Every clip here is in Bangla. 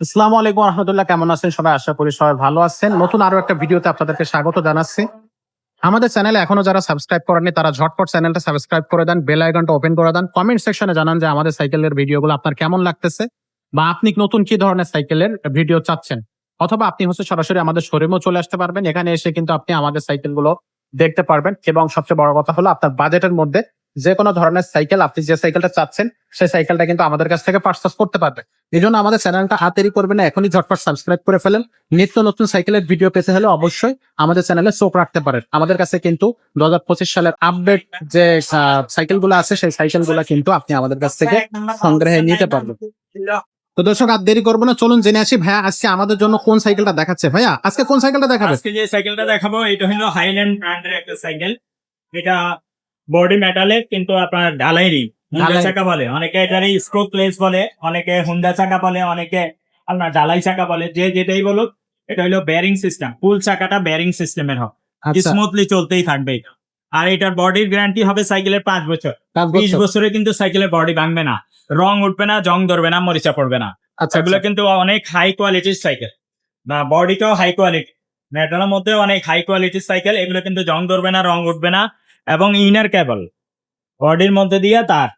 আসসালামু আলাইকুম রহমতুল্লাহ, কেমন আছেন সবাই? আশা করি সবাই ভালো আছেন। নতুন আরো একটা ভিডিওতে আপনাদেরকে স্বাগত জানাচ্ছি। আমাদের চ্যানেলে এখনো যারা সাবস্ক্রাইব করেননি তারা ঝটপট চ্যানেলটা সাবস্ক্রাইব করে দেন, বেল আইকনটা ওপেন করে দেন। কমেন্ট সেকশনে জানান যে আমাদের সাইকেলের ভিডিওগুলো আপনার কেমন লাগতেছে, বা আপনি নতুন কি ধরনের সাইকেলের ভিডিও চাচ্ছেন। অথবা আপনি সরাসরি আমাদের শোরুমেও চলে আসতে পারবেন। এখানে এসে কিন্তু আপনি আমাদের সাইকেলগুলো দেখতে পারবেন, এবং সবচেয়ে বড় কথা হলো আপনার বাজেটের মধ্যে যে কোনো ধরনের সাইকেল, আপনি যে সাইকেলটা চাচ্ছেন সেই সাইকেলটা কিন্তু আমাদের কাছ থেকে পারচেজ করতে পারবেন। এই জন্য আমাদের চ্যানেলটা হাতেরই করবেন না, এখনই ঝটপট সাবস্ক্রাইব করে ফেলেন। নিত্য নতুন সাইকেলের ভিডিও পেতে হলে অবশ্যই আমাদের চ্যানেলে চোখ রাখতে পারেন। আমাদের কাছে কিন্তু 2025 সালের আপডেট যে সাইকেলগুলো আছে সেই সাইকেলগুলো কিন্তু আপনি আমাদের কাছ থেকে সংগ্রহে নিতে পারবেন। তো দর্শক, আর দেরি করবো না, চলুন জেনে আসি ভাইয়া আজকে আমাদের জন্য কোন সাইকেলটা দেখাচ্ছে। ভাইয়া আজকে কোন সাইকেলটা দেখাবে? আজকে যে সাইকেলটা দেখাবো এটা হলো হাইল্যান্ড ব্র্যান্ডের একটা সাইকেল। এটা বডি মেটালের, কিন্তু আপনার ঢালাইরই। হুন্ডা চাকা বলে অনেকে, এটারই স্ট্রোক প্লেস বলে অনেকে, হুন্ডা চাকা বলে অনেকে, আপনার ঢালাই চাকা বলে, যে যেটাই বলুক। এটা হলো বেয়ারিং সিস্টেম, ফুল চাকাটা বেয়ারিং সিস্টেমের হবে, স্মুথলি চলতেই থাকবে এটা। আর এটার বডির গ্যারান্টি হবে সাইকেলের 5 বছর। 20 বছরে কিন্তু সাইকেলের বডি ভাঙবে না, রং উঠবে না, জং ধরবে না, মরিচা পড়বে না। এগুলো কিন্তু অনেক হাই কোয়ালিটির সাইকেল, না বডিটাও হাই কোয়ালিটি, মেটালের মধ্যে অনেক হাই কোয়ালিটির সাইকেল। এগুলো কিন্তু জং ধরবে না, রং উঠবে না। এবং ইনার কেবল বডির মধ্যে দিয়ে তার।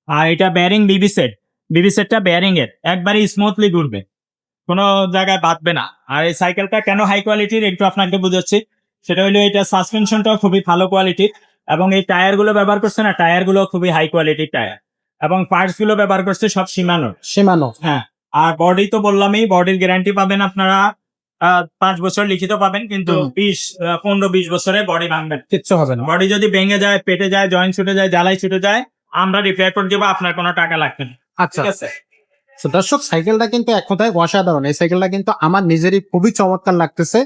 আর এটা বেয়ারিং বিবি সেটটা বেয়ারিং এর একবারই স্মুথলি ঘুরবে, কোনো জায়গায় বাঁধবে না। আর এই সাইকেলটা কেন হাই কোয়ালিটির একটু আপনাকে বুঝাচ্ছি। সেটা হলো এটা সাসপেনশনটাও খুবই ভালো কোয়ালিটির, এবং এই টায়ার গুলো ব্যবহার করছে না, টায়ার গুলো খুবই হাই কোয়ালিটির টায়ার, এবং পার্টস গুলো ব্যবহার করছে সব সীমানো। হ্যাঁ, আর বডি তো বললামই, বডির গ্যারান্টি পাবেন আপনারা 5 বছর লিখিত পাবেন, কিন্তু 15-20 বছরে বডি ভাঙবেন, কিচ্ছু হবে না। বডি যদি ভেঙে যায়, পেটে যায়, জয়েন্ট ছুটে যায়, জ্বালাই ছুটে যায়, আমরা রিপেয়ার করে দেবো, আপনার কোনো টাকা লাগবে না। আচ্ছা, দর্শক, সাইকেলটা কিন্তু এক কথায় অসাধারণ। এই সাইকেলটা কিন্তু আমার নিজেরই খুবই চমৎকার লাগতেছে।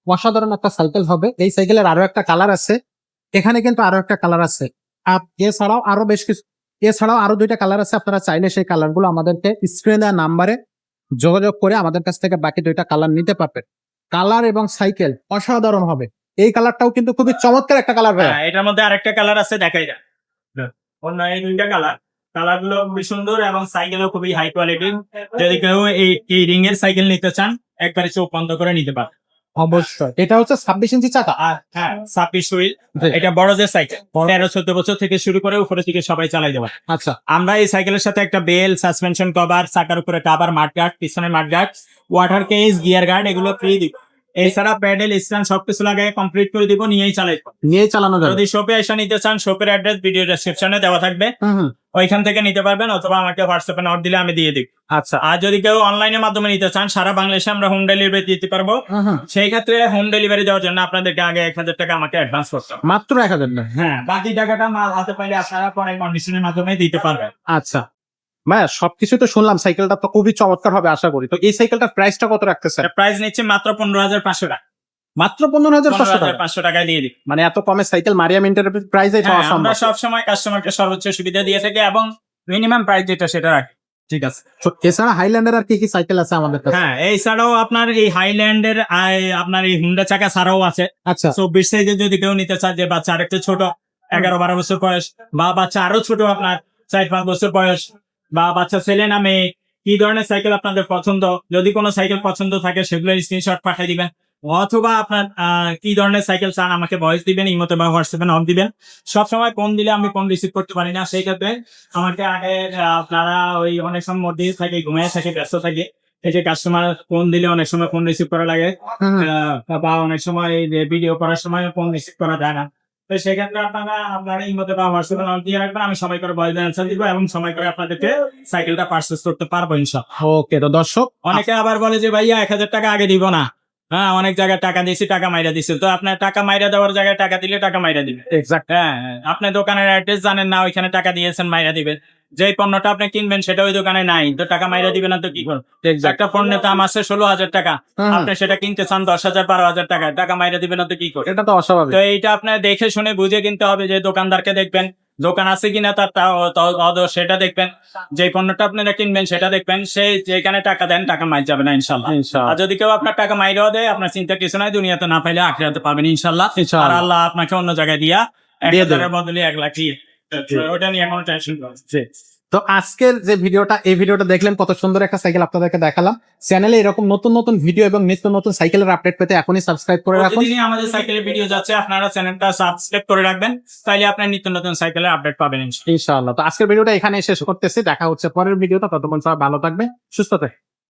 অসাধারণ একটা সাইকেল হবে। এই সাইকেলের আরো একটা কালার আছে, এখানে কিন্তু আরো একটা কালার আছে, আর এছাড়াও আরো বেশ কিছু, এছাড়াও আরো 2টা কালার আছে। আপনারা চাইলে সেই কালার গুলো আমাদেরকে স্ক্রিনে দেওয়া নাম্বারে যোগাযোগ করে আমাদের কাছ থেকে বাকি 2টা কালার নিতে পারবেন। কালার এবং সাইকেল অসাধারণ হবে। এই কালারটাও কিন্তু খুবই চমৎকার একটা কালার ভাই। এটার মধ্যে আরেকটা কালার আছে, দেখাই যায়। অন্য এই 2টা কালার গুলো খুবই সুন্দর, এবং সাইকেলও খুবই হাই কোয়ালিটির। যদি কেউ এই রিং এর সাইকেল নিতে চান, একবারে চোখ বন্ধ করে নিতে পারে। অবশ্যই। এটা হচ্ছে 26 ইঞ্চি চাকা। হ্যাঁ, 26 হুইল। এটা বড়দের সাইকেল, 13-14 বছর থেকে শুরু করে উপরে থেকে সবাই চালাই দেবে। আচ্ছা, আমরা এই সাইকেলের সাথে একটা বেল, সাসপেনশন কভার, চাকার উপরে কভার, মাডগার্ড, পিছনে mudguard, water case, gear guard, এগুলো ফ্রি দিব। এছাড়া প্যাডেল, স্ট্যান্ড সবকিছু লাগাই কমপ্লিট করে দিব, নিয়েই চালানো যাবে। যদি শপে এসে নিতে চান, শপের অ্যাড্রেস ভিডিও ডেসক্রিপশনে দেওয়া থাকবে, ওইখান থেকে নিতে পারবেন, অথবা আমাকে হোয়াটসঅ্যাপে নক দিলে আমি দিয়ে দিব। আচ্ছা, আর যদি কেউ অনলাইনের মাধ্যমে নিতে চান, সারা বাংলাদেশে আমরা হোম ডেলিভারি দিতে পারবো। সেই ক্ষেত্রে হোম ডেলিভারি দেওয়ার জন্য আপনাদেরকে আগে 1000 টাকা আমাকে অ্যাডভান্স করতে হবে। মাত্র 1000 না? হ্যাঁ, বাকি টাকাটা মাল হাতে পাইলে আপনারা পরে কন্ডিশনের মাধ্যমে দিতে পারবেন। আচ্ছা ভাইয়া, সবকিছু তো শুনলাম, সাইকেলটা তো খুবই চমৎকার হবে আশা করি। তো এই সাইকেলটার প্রাইসটা কত রাখতেছেন? প্রাইস নিচ্ছে মাত্র 15,500 টাকা। মাত্র 15,500 টাকা? 15,500 টাকায় দিয়ে দিই। মানে এত কমে সাইকেল মারিয়া মিন্টের প্রাইসে পাওয়া সম্ভব? আমরা সবসময় কাস্টমারকে সর্বোচ্চ সুবিধা দিয়ে থাকি, এবং মিনিমাম প্রাইস যেটা সেটা রাখি। ঠিক আছে। তো এছাড়া হাইল্যান্ডের আর কি কি সাইকেল আছে আমাদের কাছে? হ্যাঁ, এছাড়াও আপনার এই হাইল্যান্ডের আপনার এই হুন্ডা চাকা ছাড়াও আছে। আচ্ছা, 24 সাইজে যদি কেউ নিতে চায়, যে বাচ্চা আরেকটু ছোট, 11-12 বছর বয়স, বা বাচ্চা আরো ছোট, আপনার 4-5 বছর বয়স, বা বাচ্চা ছেলে না মেয়ে, কি ধরনের সাইকেল আপনাদের পছন্দ, যদি কোনো সাইকেল পছন্দ থাকে সেগুলোর স্ক্রিনশট পাঠিয়ে দিবেন, অথবা আপনার কি ধরনের সাইকেল চান আমাকে ভয়েস দিবেন, ইমোতে বা হোয়াটসঅ্যাপে নক দিবেন। সবসময় ফোন দিলে আমি ফোন রিসিভ করতে পারি না, সেই ক্ষেত্রে আমাকে আগে আপনারা ওই অনেক সময় মধ্যে থাকে, ঘুমিয়ে থাকে, ব্যস্ত থাকে, এই যে কাস্টমার ফোন দিলে অনেক সময় ফোন রিসিভ করা লাগে, বা অনেক সময় ভিডিও করার সময় ফোন রিসিভ করা যায় না। তো সেক্ষেত্রে আপনারা ইমোতে বা হোয়াটসঅ্যাপে নক দিয়ে রাখবেন, আমি সময় করে ভয়েস অ্যান্সার দিব, এবং সময় করে আপনাদেরকে সাইকেলটা পারচেজ করতে পারবো ইনশাআল্লাহ। ওকে। তো দর্শক, অনেকে আবার বলে যে ভাইয়া 1000 টাকা আগে দিব না। হ্যাঁ, অনেক জায়গায় টাকা দিয়েছি, টাকা মাইরা দিচ্ছে। তো আপনার টাকা মাইরা দেওয়ার জায়গায় টাকা দিলে টাকা মাইরা দিবে। এক্সাক্ট। হ্যাঁ, আপনি দোকানের অ্যাড্রেস জানেন না, ওইখানে টাকা দিয়েছেন, মাইরা দিবেন। যে পণ্যটা আপনি কিনবেন সেটা ওই দোকানে নাই, তো টাকা মাইরা দিবেন না, তো কি করবেন? একটা পণ্যের দাম আছে 16,000 টাকা, আপনি সেটা কিনতে চান 10,000, 12,000 টাকা, টাকা মাইরা দিবেন না, তো কি করবেন? এটা তো অস্বাভাবিক। তো এইটা আপনার দেখে শুনে বুঝে কিনতে হবে। যে দোকানদারকে দেখবেন, দোকান আছে কিনা তার সেটা দেখবেন, যে পণ্যটা আপনারা কিনবেন সেটা দেখবেন, সে যেখানে টাকা দেন টাকা মাইর যাবে না ইনশাল্লাহ। আর যদি কেউ আপনার টাকা মাইরেও দেয়, আপনার চিন্তা কিছু নাই, দুনিয়াতে না পাইলে আখিরাতে পাবেন ইনশাল্লাহ। আর আল্লাহ আপনাকে অন্য জায়গায় দিয়া 1,000-এর বদলে 1 লাখ দিয়ে, ওটা নিয়ে কোনো টেনশন করছে। তো আজকের যে ভিডিওটা, এই ভিডিওটা দেখলেন, কত সুন্দর একটা সাইকেল আপনাদেরকে দেখালাম। চ্যানেলে এরকম নতুন নতুন ভিডিও এবং নিত্য নতুন সাইকেলের আপডেট পেতে এখনই সাবস্ক্রাইব করে রাখুন। প্রতিদিনই আমাদের সাইকেলের ভিডিও যাচ্ছে, আপনারা চ্যানেলটা সাবস্ক্রাইব করে রাখবেন, তাইলে আপনার নিত্য নতুন সাইকেলের আপডেট পাবেন। ইনশাআল্লাহ। তো আজকের ভিডিওটা এখানে শেষ করতেছি, দেখা হচ্ছে পরের ভিডিওটা। ততক্ষণ সবাই ভালো থাকবে, সুস্থ থাকবে।